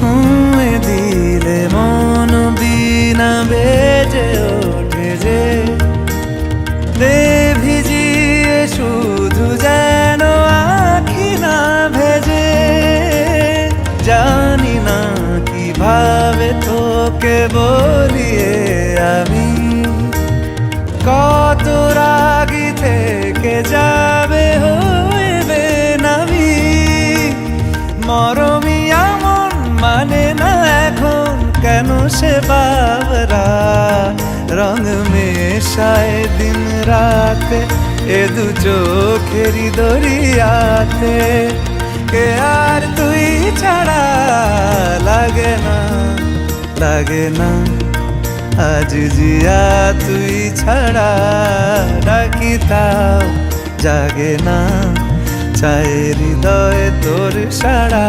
ছুঁয়ে দিলে মন বিনা বেজে ওঠে যে দে ভিজিয়ে শুধু যেন আখি না ভেজে। জানি না কিভাবে তোকে বলিয়ে আমি কত রাগি থেকে যাবে হইবে নামি। মরমি এমন মানে না এখন কেন সে বাবরা রং মেশায় দিন রাতে এ দু চোখেরি দরিয়াতে। কে আর তুই ছাড়া লাগে না লাগে না আজ জিয়া তুই ছাড়া ডাকি তাও জাগে না। চায় হৃদয় তোর সাড়া